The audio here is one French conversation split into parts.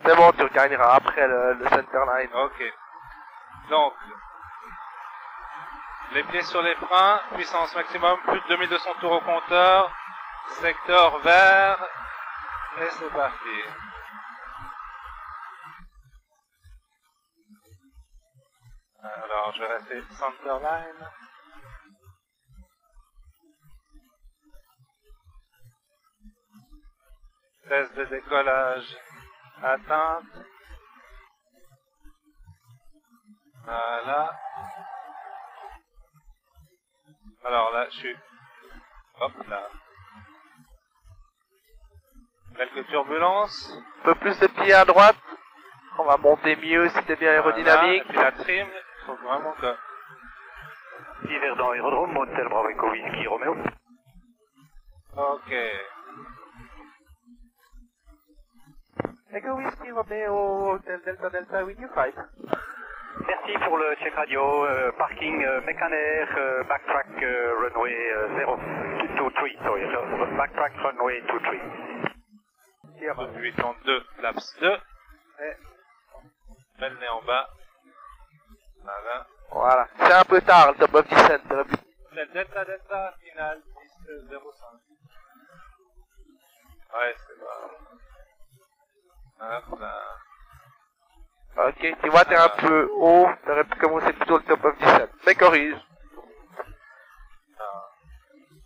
C'est bon, tu regagneras après le centerline. Ok. Donc, les pieds sur les freins, puissance maximum, plus de 2200 tours au compteur, secteur vert, et c'est parti. Alors, je vais rester centerline. Test de décollage atteinte. Voilà. Alors là, je suis... Hop là. Quelques turbulences. Un peu plus de pieds à droite. On va monter mieux si t'es bien aérodynamique. Voilà. Et puis la trim, il faut vraiment que... Hiver dans l'aérodrome, Motel Bravo Echo Whisky Romeo. Ok. Echo Whisky Romeo, Hotel Delta Delta with you 5. Merci pour le check radio, parking Mécanair, backtrack runway 023, sorry, backtrack runway 23. 82, flaps 2. Et belle nez en bas. Voilà. Voilà. C'est un peu tard, le top of descent. Delta Delta, final 10-05. Ouais, c'est pas... Hop là. Ok, tu vois, t'es un peu haut, t'aurais pu commencer plutôt le top of descent. Mais corrige.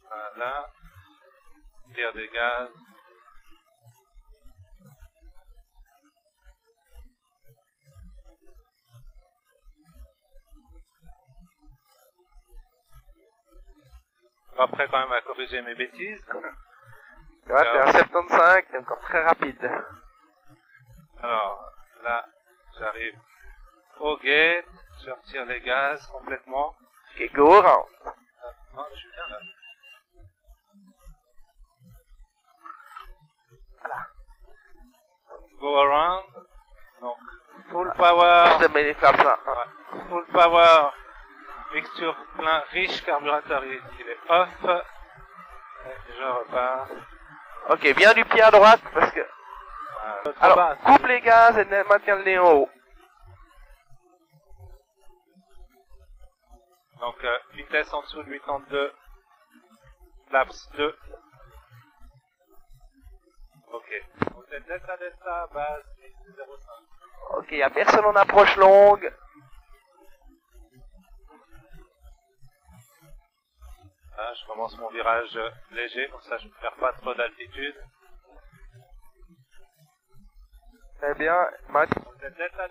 Voilà. Tire des gaz. Après, quand même, à corriger mes bêtises. Tu vois, t'es à 75, t'es encore très rapide. Alors, là, j'arrive au gate, je retire les gaz complètement. Ok, go around. Non, je suis bien là. Voilà. Go around. Donc, full power. Je te mets les flaps là. Ouais. Full power. Mixture plein riche, carburateur il est off. Et je repars. Ok, viens du pied à droite parce que... Alors, bas, coupe les gaz et maintiens le nez en haut. Donc, vitesse en dessous de 82. Flaps 2. Ok. Donc, c'est Delta, base 10-05. Ok, y'a personne en approche longue. Là, je commence mon virage léger, comme ça je ne perds pas trop d'altitude. Très bien. Donc, Delta,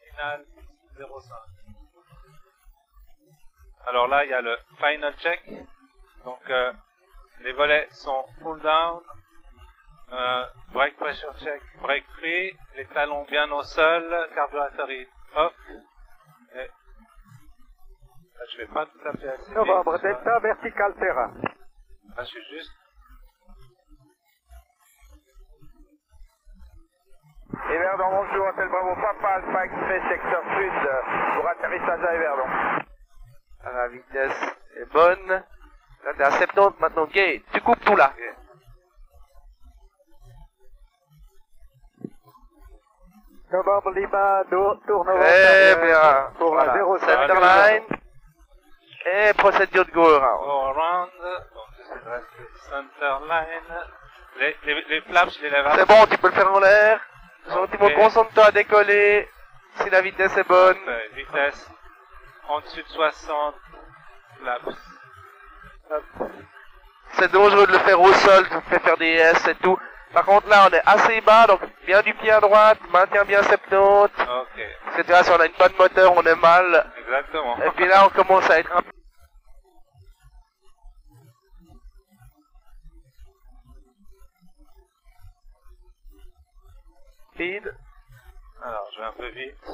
final 05. Alors là, il y a le final check. Donc, les volets sont full down. Brake pressure check, brake free. Les talons bien au sol. Carburateur est off. Et là, je vais pas tout à fait assez Novembre vite. Delta, vertical terrain. Là, je suis juste. Everdon, bonjour, Hôtel Bravo Papa, Alpha Express, secteur sud, pour atterrissage à Everdon. La vitesse est bonne. Là, t'es à 70 maintenant. Ok, tu coupes tout là. Okay. Novembre Lima, tour Novembre. Très bien. Pour la Voilà. 07. Centerline. Et procédure de go around. Go around. Donc, j'essaie de rester centerline. Les flaps, je les lève à C'est bon, tu peux le faire en l'air. Gentiment, Ok. concentre-toi à décoller. Si la vitesse est bonne. Parfait. Vitesse en dessus de 60. Flaps. Hop. C'est dangereux de le faire au sol, tu fais faire des S et tout. Par contre là on est assez bas, donc viens du pied à droite, maintiens bien 70. Ok. Parce que tu vois, si on a une panne moteur, on est mal. Exactement. Et puis là on commence à être un peu... speed. Alors, je vais un peu vite.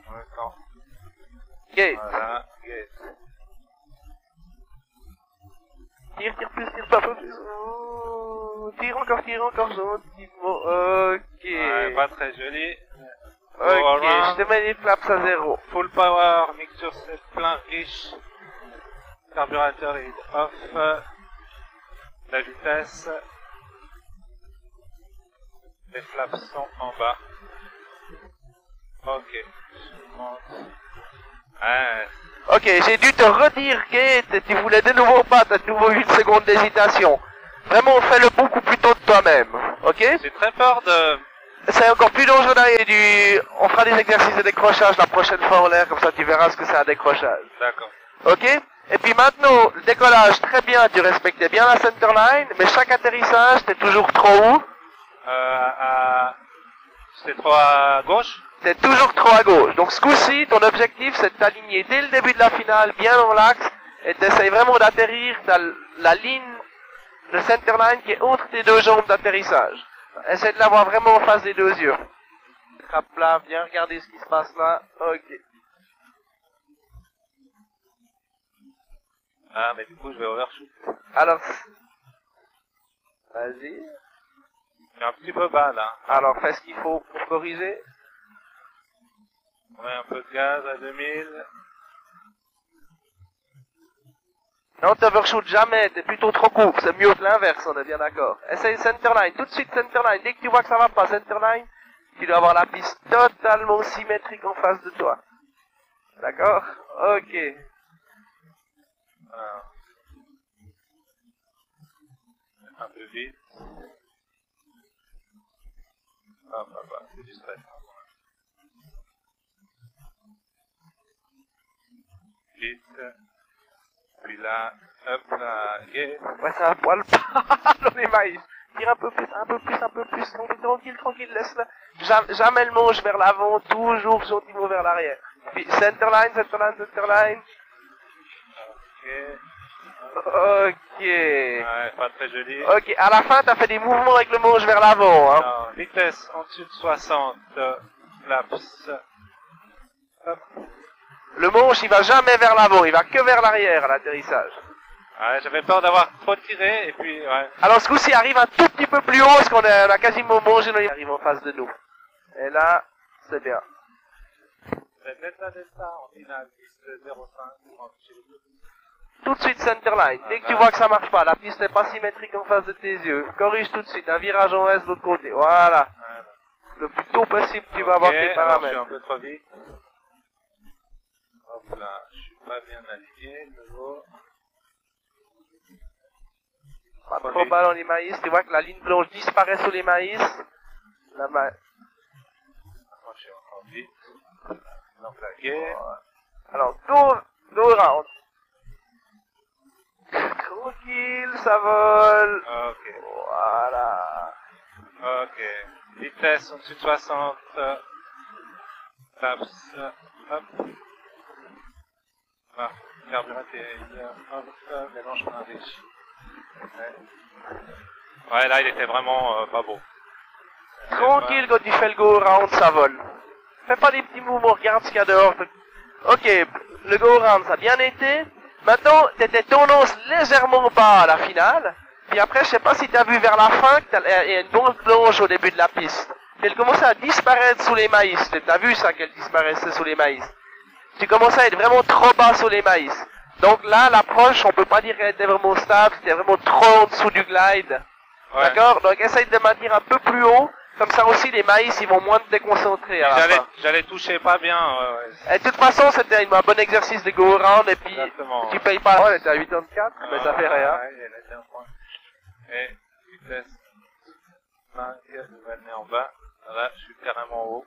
En même temps. Gate. Voilà. Gate. Tire plus, pas plus. Oh, tire encore, gentiment. Ok. Ouais, pas très joli. Ok, je te mets les flaps à 0. Full power, mixture c'est plein riche. Carburateur est off. La vitesse. Les flaps sont en bas. Ok. Je monte. Ouais. Ok, j'ai dû te redire, Kate, tu voulais de nouveau pas, t'as de nouveau eu une seconde d'hésitation. Vraiment, fais-le beaucoup plus tôt de toi-même, ok? J'ai très peur de... C'est encore plus dangereux d'aller On fera des exercices de décrochage la prochaine fois en l'air, comme ça tu verras ce que c'est un décrochage. D'accord. Ok? Et puis maintenant, le décollage, très bien, tu respectais bien la centerline, mais chaque atterrissage, t'es toujours trop haut. C'est trop à gauche? T'es toujours trop à gauche. Donc ce coup-ci, ton objectif, c'est de t'aligner dès le début de la finale, bien dans l'axe, et t'essayes vraiment d'atterrir, t'as la ligne de centerline qui est entre tes deux jambes d'atterrissage. Essaye de l'avoir vraiment en face des deux yeux. Trappe là, viens regarder ce qui se passe là. Ok. Ah, mais du coup, je vais overshoot. Alors, vas-y. Je suis un petit peu bas, là. Alors, fais ce qu'il faut pour corriger. On met un peu de gaz à 2000. Non, t'overshoot jamais, t'es plutôt trop court. C'est mieux que l'inverse, on est bien d'accord. Essaye centerline, tout de suite centerline. Dès que tu vois que ça va pas centerline, tu dois avoir la piste totalement symétrique en face de toi. D'accord? Ok. Alors. Un peu vite. Hop, hop, hop, c'est du stress. Vite. Puis là, hop là, yeah. Ouais, c'est un poil pas dans les mailles. Tire un peu plus, un peu plus, un peu plus. Tranquille, tranquille, laisse-le. Jamais le manche vers l'avant, toujours gentiment vers l'arrière. Puis centerline, centerline, centerline. Ok. Ok. Ouais, pas très joli. Ok, à la fin, t'as fait des mouvements avec le manche vers l'avant, hein. Non, vitesse en dessous de 60, flaps. Hop. Le manche, il va jamais vers l'avant, il va que vers l'arrière à l'atterrissage. Ouais, j'avais peur d'avoir trop tiré, et puis, ouais. Alors, ce coup-ci, arrive un tout petit peu plus haut, parce qu'on a quasiment mangé, il arrive en face de nous. Et là, c'est bien. C'est delta en finale, piste 0,5. Tout de suite centerline. Dès que tu vois que ça marche pas, la piste n'est pas symétrique en face de tes yeux, corrige tout de suite, un virage en S de l'autre côté. Voilà. Le plus tôt possible, tu vas avoir tes Alors, je paramètres. suis un peu trop vite. Hop là, je suis pas bien aligné, de nouveau. Pas trop bas dans les maïs, tu vois que la ligne blanche disparaît sous les maïs. La Moi, je suis encore vite. Donc, la guerre. Alors, go round. Tranquille, ça vole. Ok. Voilà. Ok. Vitesse en dessus de 60. Flaps. Hop. Ah, carburateur. Hop, mélange riche. Ouais, là, il était vraiment pas beau. Tranquille, quand tu fais le go round, ça vole. Fais pas des petits mouvements, regarde ce qu'il y a dehors. Ok, le go round, ça a bien été. Maintenant, t'étais tendance légèrement bas à la finale. Puis après, je sais pas si t'as vu vers la fin qu'il y a une bande blanche au début de la piste. Puis elle commençait à disparaître sous les maïs. T'as vu ça, qu'elle disparaissait sous les maïs. Tu commençais à être vraiment trop bas sous les maïs. Donc là, l'approche, on peut pas dire qu'elle était vraiment stable, c'était vraiment trop en dessous du glide. Ouais. D'accord? Donc essaye de maintenir un peu plus haut. Comme ça aussi, les maïs, ils vont moins te déconcentrer à la fin. J'allais toucher pas bien. Et de toute façon, c'était un bon exercice de go around, et puis Exactement. tu payes pas. On était à 84, mais ça fait rien. Ouais, elle était un point. Et vitesse 5, je vais le mettre en bas. Là, je suis carrément haut.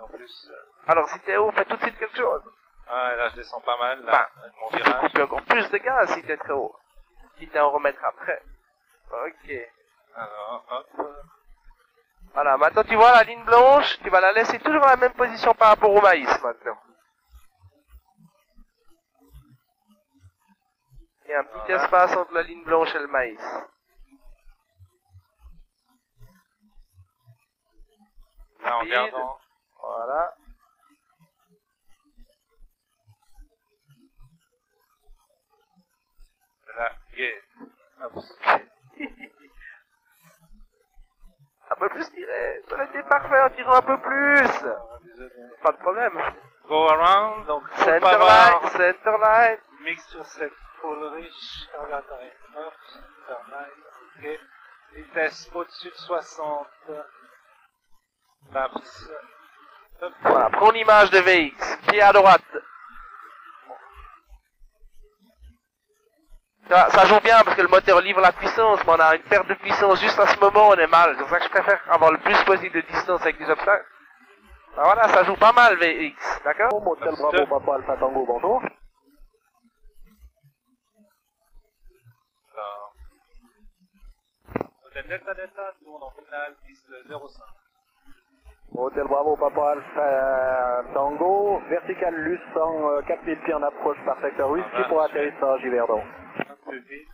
En plus, Alors si t'es haut, fais tout de suite quelque chose. ah, là, je descends pas mal, là, avec mon virage. Tu encore plus de gaz si t'es très haut. Quitte à en remettre après. Ok. Alors, hop. Voilà, maintenant tu vois la ligne blanche, tu vas la laisser toujours dans la même position par rapport au maïs maintenant. Il y a un petit espace entre la ligne blanche et le maïs. Là, en Speed. gardant. Voilà. Là, yeah. Hop. Un peu plus tiré. Ça aurait été parfait en tirant un peu plus. Désolé. Pas de problème. Go around, donc faut pas Centerline, avoir... centerline. mixture sec full riche, carburateur off, Fahrenheit, ok. Vitesse au-dessus de 60. Laps. Hop. Voilà, prends l'image de VX, pied à droite. Ça joue bien parce que le moteur livre la puissance, mais on a une perte de puissance juste à ce moment, on est mal. C'est pour ça que je préfère avoir le plus possible de distance avec les obstacles. Ben voilà, ça joue pas mal VX, d'accord? Motel Bravo Papa Alpha Tango, bonjour. Hôtel Delta Delta tourne en finale piste 05. Motel Bravo Papa Alpha Tango, vertical Luçon, 4000 pieds en approche par secteur whisky pour atterrissage Yverdon. Un peu vite.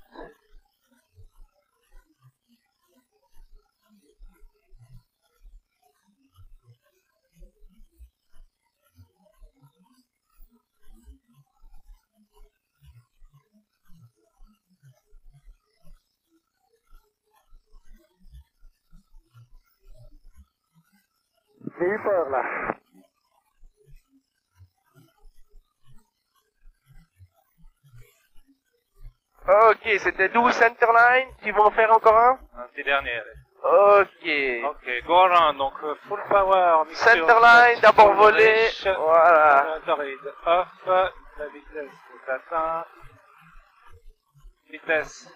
J'ai eu peur là. Ok, c'était 12 centerline, tu veux en faire encore un? Un petit dernier. Allez. Ok. Ok, go around, donc full power, mixture Centerline, sec, d'abord full volé, riche, voilà. carburateur off, la vitesse est atteinte. Vitesse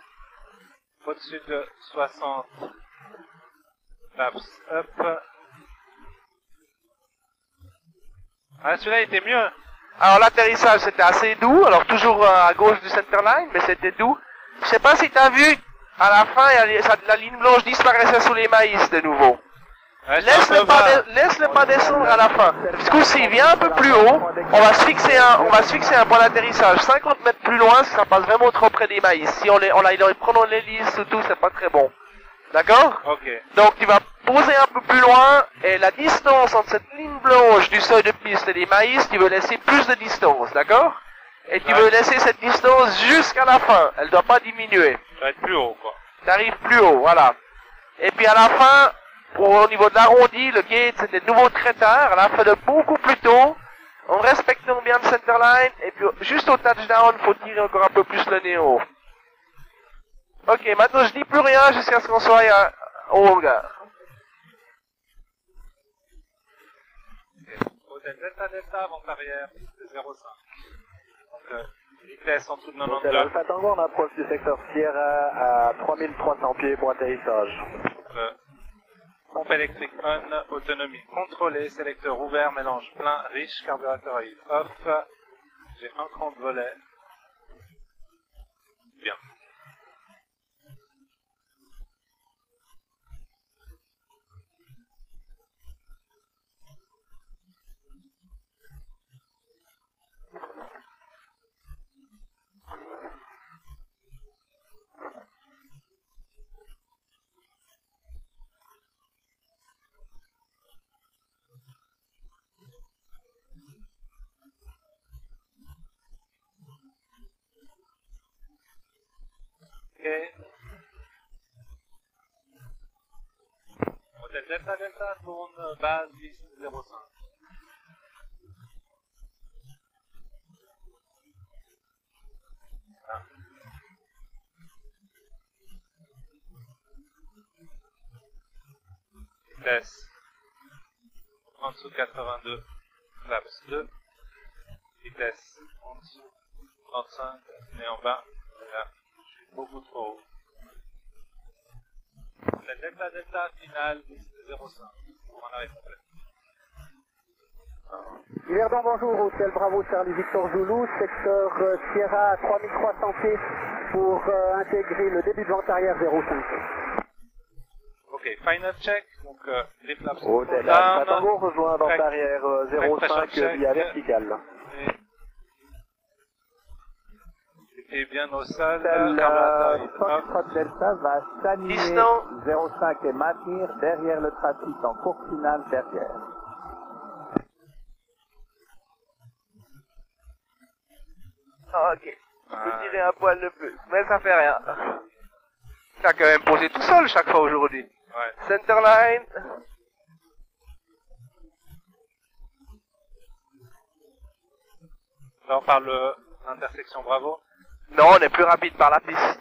au-dessus de 60. Laps up. Ah, celui-là était mieux. Alors l'atterrissage c'était assez doux, alors toujours à gauche du centerline, mais c'était doux. Je sais pas si t'as vu, à la fin, la ligne blanche disparaissait sous les maïs de nouveau. Ouais, Laisse-le pas descendre à la fin. Ce coup-ci, viens un peu plus haut, on va se fixer un point d'atterrissage 50 mètres plus loin, si ça passe vraiment trop près des maïs. Si prenons l'hélice ou tout, c'est pas très bon. D'accord? Ok. Donc tu vas poser un peu plus loin, et la distance entre cette ligne blanche du seuil de piste et des maïs, tu veux laisser plus de distance, d'accord? Et tu veux laisser cette distance jusqu'à la fin, elle doit pas diminuer. Ça va être plus haut, quoi. T'arrives plus haut, voilà. Et puis à la fin, au niveau de l'arrondi, le gate c'était de nouveau très tard, elle a fait de beaucoup plus tôt, en respectant bien le centerline, et puis juste au touchdown, faut tirer encore un peu plus le nez haut. Ok, maintenant je dis plus rien jusqu'à ce qu'on soit au hangar. Hôtel Delta Delta, avant arrière, piste 05. Donc, vitesse en dessous de Motel 92. Alpha Tango, on approche du secteur Sierra à 3300 pieds pour atterrissage. Pompe électrique on, autonomie contrôlée, sélecteur ouvert, mélange plein, riche, carburateur off. J'ai un cran de volet. Bien. Ok. Hôtel Delta Delta tourne base 10-05. Ah. Vitesse en dessous de 82, flaps 2. Vitesse en dessous 35 et en bas, là, je suis beaucoup trop haut. La Delta Delta finale 10-05 pour un arrêt complet. Yverdon, bonjour, Hôtel Bravo Charlie Victor Zulu, secteur Sierra à 3300 pieds pour intégrer le début de vente arrière 05. Ok, final check, donc les flaps sont Hôtel down. Alpha Tango rejoint vente Correct. arrière Correct, 05 check. via verticale. Et bien au sol, Foxtrot Delta va s'animer Distant. 05 et maintenir derrière le trafic en course finale derrière. Ok. Tu peux tirer un poil de plus, mais ça fait rien. T'as quand même posé tout seul chaque fois aujourd'hui. Ouais. Centerline. Là on parle intersection Bravo. Non, on est plus rapide par la piste.